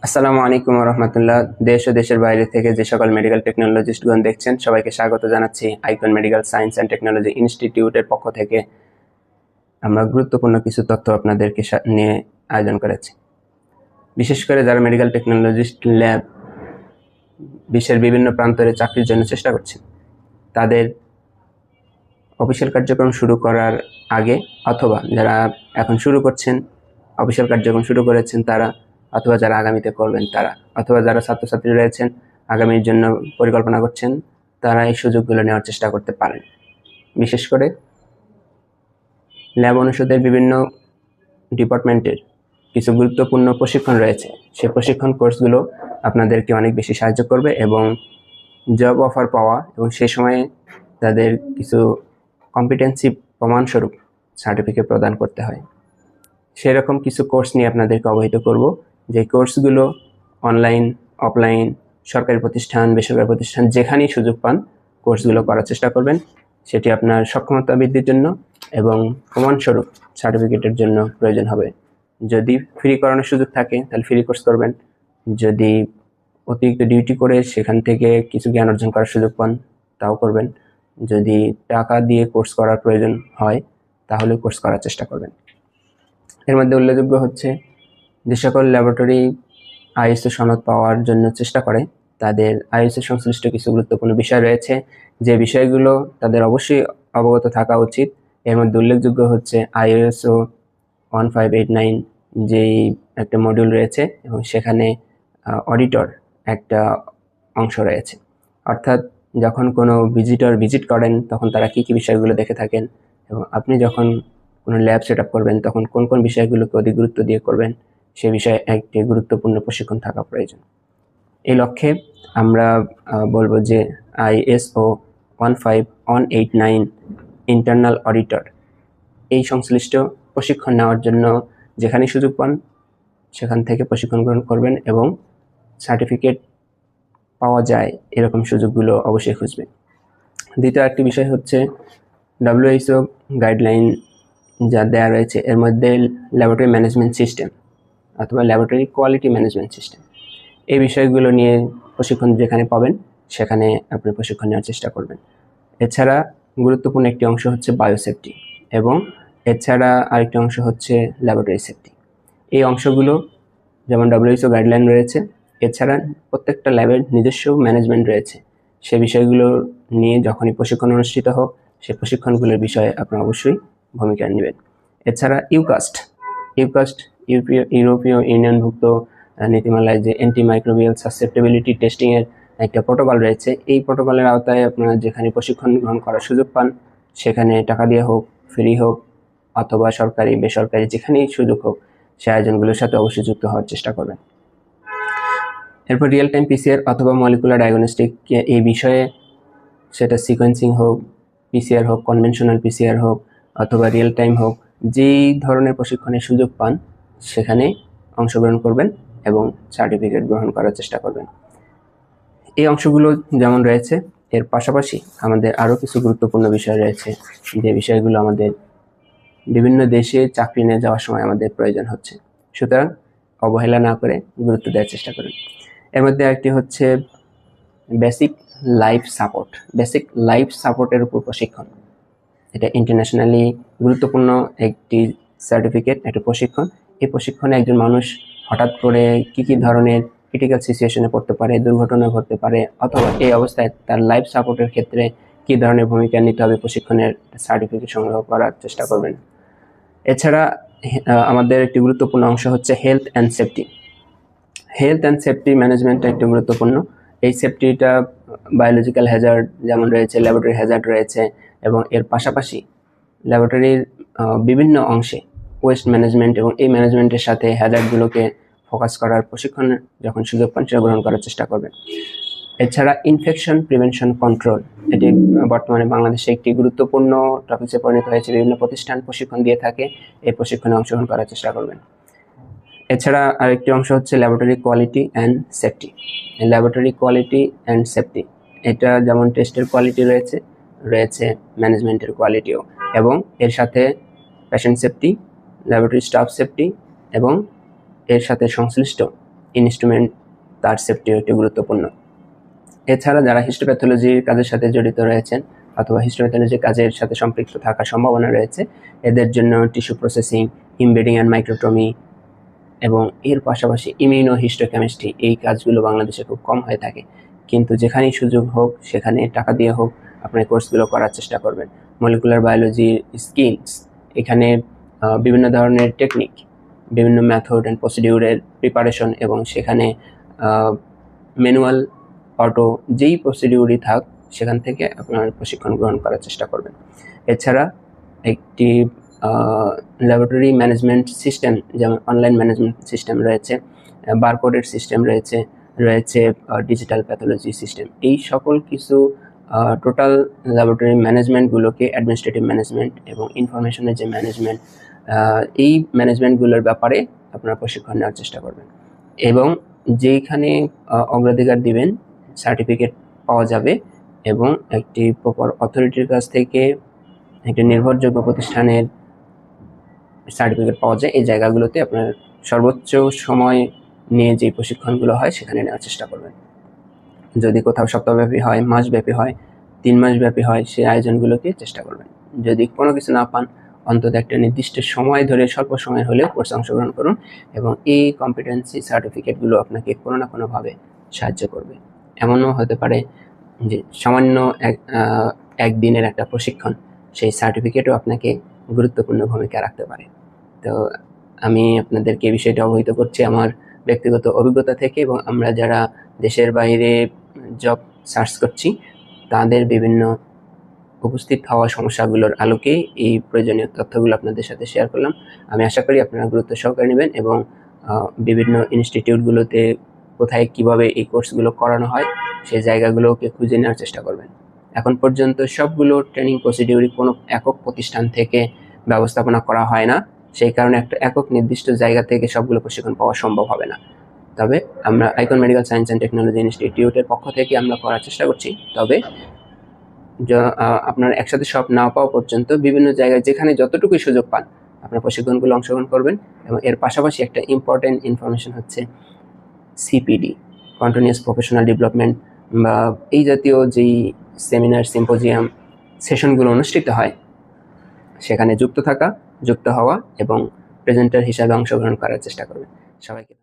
আসসালামু আলাইকুম রহমতুল্লাহ। দেশ ও দেশের বাইরে থেকে যে সকল মেডিকেল টেকনোলজিস্টগণ দেখছেন সবাইকে স্বাগত জানাচ্ছি icon medical science and technology ইনস্টিটিউটের পক্ষ থেকে। আমরা গুরুত্বপূর্ণ কিছু তথ্য আপনাদেরকে নিয়ে আয়োজন করেছি। বিশেষ করে যারা মেডিকেল টেকনোলজিস্ট ল্যাব বিশ্বের বিভিন্ন প্রান্তরে চাকরির জন্য চেষ্টা করছেন, তাদের অফিসিয়াল কার্যক্রম শুরু করার আগে অথবা যারা এখন শুরু করছেন, অফিসিয়াল কার্যক্রম শুরু করেছেন তারা, অথবা যারা আগামীতে করবেন তারা, অথবা যারা ছাত্রছাত্রী রয়েছেন আগামীর জন্য পরিকল্পনা করছেন, তারা এই সুযোগগুলো নেওয়ার চেষ্টা করতে পারেন। বিশেষ করে ল্যাব অনুষদের বিভিন্ন ডিপার্টমেন্টের কিছু গুরুত্বপূর্ণ প্রশিক্ষণ রয়েছে। সেই প্রশিক্ষণ কোর্সগুলো আপনাদেরকে অনেক বেশি সাহায্য করবে এবং জব অফার পাওয়া এবং সেই সময়ে তাদের কিছু কম্পিটেন্সি প্রমাণস্বরূপ সার্টিফিকেট প্রদান করতে হয়। সেরকম কিছু কোর্স নিয়ে আপনাদেরকে অবহিত করব, যে কোর্সগুলো অনলাইন, অফলাইন, সরকারি প্রতিষ্ঠান, বেসরকারি প্রতিষ্ঠান যেখানেই সুযোগ পান কোর্সগুলো করার চেষ্টা করবেন। সেটি আপনার সক্ষমতা বৃদ্ধির জন্য এবং প্রমাণস্বরূপ সার্টিফিকেটের জন্য প্রয়োজন হবে। যদি ফ্রি করানোর সুযোগ থাকে তাহলে ফ্রি কোর্স করবেন। যদি অতিরিক্ত ডিউটি করে সেখান থেকে কিছু জ্ঞান অর্জন করার সুযোগ পান তাও করবেন। যদি টাকা দিয়ে কোর্স করার প্রয়োজন হয় তাহলে কোর্স করার চেষ্টা করবেন। এর মধ্যে উল্লেখযোগ্য হচ্ছে, যে সকল ল্যাবরেটরি আইএসও সনদ পাওয়ার জন্য চেষ্টা করে তাদের আইএসও সংশ্লিষ্ট কিছু গুরুত্বপূর্ণ বিষয় রয়েছে, যে বিষয়গুলো তাদের অবশ্যই অবগত থাকা উচিত। এর মধ্যে উল্লেখযোগ্য হচ্ছে আইএসও 1589 যেই একটা মডিউল রয়েছে এবং সেখানে অডিটর একটা অংশ রয়েছে। অর্থাৎ যখন কোনো ভিজিটর ভিজিট করেন তখন তারা কী কী বিষয়গুলো দেখে থাকেন, এবং আপনি যখন কোনো ল্যাব সেট আপ করবেন তখন কোন কোন বিষয়গুলোকে অধিক গুরুত্ব দিয়ে করবেন সে বিষয়ে একটি গুরুত্বপূর্ণ প্রশিক্ষণ থাকা প্রয়োজন। এই লক্ষ্যে আমরা বলবো যে আইএসও 15189 ইন্টারনাল অডিটর এই সংশ্লিষ্ট প্রশিক্ষণ নেওয়ার জন্য যেখানেই সুযোগ পান সেখান থেকে প্রশিক্ষণ গ্রহণ করবেন এবং সার্টিফিকেট পাওয়া যায় এরকম সুযোগগুলো অবশ্যই খুঁজবেন। দ্বিতীয় একটি বিষয় হচ্ছে WHO গাইডলাইন যা দেওয়া রয়েছে, এর মধ্যে ল্যাবরেটরি ম্যানেজমেন্ট সিস্টেম অথবা ল্যাবরেটরি কোয়ালিটি ম্যানেজমেন্ট সিস্টেম, এই বিষয়গুলো নিয়ে প্রশিক্ষণ যেখানে পাবেন সেখানে আপনি প্রশিক্ষণ নেওয়ার চেষ্টা করবেন। এছাড়া গুরুত্বপূর্ণ একটি অংশ হচ্ছে বায়োসেফটি, এবং এছাড়া আরেকটি অংশ হচ্ছে ল্যাবরেটরি সেফটি। এই অংশগুলো যেমন WHO গাইডলাইন রয়েছে, এছাড়া প্রত্যেকটা ল্যাবের নিজস্ব ম্যানেজমেন্ট রয়েছে। সে বিষয়গুলো নিয়ে যখনই প্রশিক্ষণ অনুষ্ঠিত হোক সেই প্রশিক্ষণগুলোর বিষয়ে আপনি অবশ্যই ভূমিকা নেবেন। এছাড়া ইউকাস্ট ইউরোপীয় ইউনিয়নভুক্ত নীতিমালায় যে অ্যান্টিমাইক্রোবিয়াল সাসেপ্টেবিলিটি টেস্টিংয়ের একটা প্রোটোকল রয়েছে, এই প্রোটোকলের আওতায় আপনারা যেখানে প্রশিক্ষণ গ্রহণ করার সুযোগ পান সেখানে টাকা দিয়ে হোক, ফ্রি হোক, অথবা সরকারি বেসরকারি যেখানেই সুযোগ হোক সে আয়োজনগুলোর সাথে অবশ্যই যুক্ত হওয়ার চেষ্টা করবেন। এরপর রিয়েল টাইম পিসিআর অথবা মলিকুলার ডায়াগনস্টিক এই বিষয়ে, সেটা সিকোয়েন্সিং হোক, পিসিআর হোক, কনভেনশনাল পিসিআর হোক অথবা রিয়েল টাইম হোক, যেই ধরনের প্রশিক্ষণের সুযোগ পান সেখানে অংশগ্রহণ করবেন এবং সার্টিফিকেট গ্রহণ করার চেষ্টা করবেন। এই অংশগুলো যেমন রয়েছে, এর পাশাপাশি আমাদের আরও কিছু গুরুত্বপূর্ণ বিষয় রয়েছে যে বিষয়গুলো আমাদের বিভিন্ন দেশে চাকরি নিয়ে যাওয়ার সময় আমাদের প্রয়োজন হচ্ছে। সুতরাং অবহেলা না করে গুরুত্ব দেওয়ার চেষ্টা করুন। এর মধ্যে একটি হচ্ছে বেসিক লাইফ সাপোর্টের উপর প্রশিক্ষণ। এটা ইন্টারন্যাশনালি গুরুত্বপূর্ণ একটি সার্টিফিকেট, একটা প্রশিক্ষণ। এই প্রশিক্ষণে একজন মানুষ হঠাৎ করে কী কী ধরনের ক্রিটিক্যাল সিচুয়েশনে পড়তে পারে, দুর্ঘটনা ঘটতে পারে, অথবা এই অবস্থায় তার লাইফ সাপোর্টের ক্ষেত্রে কী ধরনের ভূমিকা নিতে হবে প্রশিক্ষণের সার্টিফিকেট সংগ্রহ করার চেষ্টা করবেন। এছাড়া আমাদের একটি গুরুত্বপূর্ণ অংশ হচ্ছে হেলথ অ্যান্ড সেফটি ম্যানেজমেন্ট একটি গুরুত্বপূর্ণ। এই সেফটিটা বায়োলজিক্যাল হ্যাজার্ড যেমন রয়েছে, ল্যাবরেটরি হ্যাজার্ড রয়েছে, এবং এর পাশাপাশি ল্যাবরেটরির বিভিন্ন অংশে ওয়েস্ট ম্যানেজমেন্ট এবং এই ম্যানেজমেন্টের সাথে হ্যাজার্ডগুলোকে ফোকাস করার প্রশিক্ষণ যখন সুযোগ পান সেটা গ্রহণ করার চেষ্টা করবেন। এছাড়া ইনফেকশন প্রিভেনশন কন্ট্রোল, এটি বর্তমানে বাংলাদেশে একটি গুরুত্বপূর্ণ টপিকে পরিণত হয়েছে। বিভিন্ন প্রতিষ্ঠান প্রশিক্ষণ দিয়ে থাকে, এই প্রশিক্ষণে অংশগ্রহণ করার চেষ্টা করবেন। এছাড়া আরেকটি অংশ হচ্ছে ল্যাবরেটরি কোয়ালিটি অ্যান্ড সেফটি। এটা যেমন টেস্টের কোয়ালিটি রয়েছে ম্যানেজমেন্টের কোয়ালিটিও, এবং এর সাথে patient safety, laboratory staff safety এবং এর সাথে সংশ্লিষ্ট ইনস্ট্রুমেন্ট তার সেফটিও একটি গুরুত্বপূর্ণ। এছাড়া যারা হিস্টোপ্যাথোলজির কাজের সাথে জড়িত রয়েছেন অথবা হিস্টোপ্যাথোলজি কাজের সাথে সম্পৃক্ত থাকার সম্ভাবনা রয়েছে, এদের জন্য টিস্যু প্রসেসিং, ইমবেডিং অ্যান্ড মাইক্রোটমি এবং এর পাশাপাশি ইমিউনোহিস্টোকেমিস্ট্রি, এই কাজগুলো বাংলাদেশে খুব কম হয়ে থাকে। কিন্তু যেখানেই সুযোগ হোক সেখানে টাকা দিয়ে হোক আপনার কোর্সগুলো করার চেষ্টা করবেন। মলিকুলার বায়োলজির স্কিলস, এখানে বিভিন্ন ধরনের টেকনিক, বিভিন্ন মেথড অ্যান্ড প্রসিডিউরের প্রিপারেশন এবং সেখানে ম্যানুয়াল, অটো, যেই প্রসিডিউরই থাক সেখান থেকে আপনার প্রশিক্ষণ গ্রহণ করার চেষ্টা করবেন। এছাড়া একটি ল্যাবরেটরি ম্যানেজমেন্ট সিস্টেম, যেমন অনলাইন ম্যানেজমেন্ট সিস্টেম রয়েছে, বারকোডের সিস্টেম রয়েছে, ডিজিটাল প্যাথোলজি সিস্টেম, এই সকল কিছু টোটাল ল্যাবরেটরি ম্যানেজমেন্টগুলোকে অ্যাডমিনিস্ট্রেটিভ ম্যানেজমেন্ট এবং ইনফরমেশনের যে ম্যানেজমেন্ট, এই ম্যানেজমেন্টগুলোর ব্যাপারে আপনারা প্রশিক্ষণ নেওয়ার চেষ্টা করবেন। এবং যেইখানে অগ্রাধিকার দিবেন সার্টিফিকেট পাওয়া যাবে এবং একটি প্রপার অথরিটির কাছ থেকে একটি নির্ভরযোগ্য প্রতিষ্ঠানের সার্টিফিকেট পাওয়া যায়, এই জায়গাগুলোতে আপনার সর্বোচ্চ সময় নিয়ে যে প্রশিক্ষণগুলো হয় সেখানে নেওয়ার চেষ্টা করবেন। যদি কোথাও সপ্তাহব্যাপী হয়, মাসব্যাপী হয়, 3 মাসব্যাপী হয়, সেই আয়োজনগুলোকে চেষ্টা করবেন। যদি কোনো কিছু না পান, অন্তত একটা নির্দিষ্ট সময় ধরে স্বল্প সময় হলেও কোর্সে অংশগ্রহণ করুন এবং এই কম্পিটেন্সি সার্টিফিকেটগুলো আপনাকে কোনো না কোনোভাবে সাহায্য করবে। এমনও হতে পারে যে সামান্য একদিনের একটা প্রশিক্ষণ, সেই সার্টিফিকেটও আপনাকে গুরুত্বপূর্ণ ভূমিকা রাখতে পারে। তো আমি আপনাদেরকে এই বিষয়টা অবহিত করছি আমার ব্যক্তিগত অভিজ্ঞতা থেকে, এবং আমরা যারা দেশের বাইরে জব সার্চ করছি তাদের বিভিন্ন উপস্থিত হওয়া সমস্যাগুলোর আলোকে এই প্রয়োজনীয় তথ্যগুলো আপনাদের সাথে শেয়ার করলাম। আমি আশা করি আপনারা গুরুত্ব সহকারে নেবেন এবং বিভিন্ন ইনস্টিটিউটগুলোতে কোথায় কিভাবে এই কোর্সগুলো করানো হয় সেই জায়গাগুলোকে খুঁজে নেওয়ার চেষ্টা করবেন। এখন পর্যন্ত সবগুলো ট্রেনিং প্রসিডিউরই কোনো একক প্রতিষ্ঠান থেকে ব্যবস্থাপনা করা হয় না, সেই কারণে একটা একক নির্দিষ্ট জায়গা থেকে সবগুলো প্রশিক্ষণ পাওয়া সম্ভব হবে না। তবে আমরা icon medical science and technology ইনস্টিটিউটের পক্ষ থেকে আমরা করার চেষ্টা করছি। তবে আপনার একসাথে সব না পাওয়া পর্যন্ত বিভিন্ন জায়গায় যেখানে যতটুকুই সুযোগ পান আপনার প্রশিক্ষণগুলো অংশগ্রহণ করবেন। এবং এর পাশাপাশি একটা ইম্পর্টেন্ট ইনফরমেশন হচ্ছে সিপিডি, কন্টিনিউয়াস প্রফেশনাল ডেভেলপমেন্ট, বা এই জাতীয় যেই সেমিনার, সিম্পোজিয়াম, সেশনগুলো অনুষ্ঠিত হয় সেখানে যুক্ত হওয়া এবং প্রেজেন্টার হিসাবে অংশগ্রহণ করার চেষ্টা করবেন। সবাইকে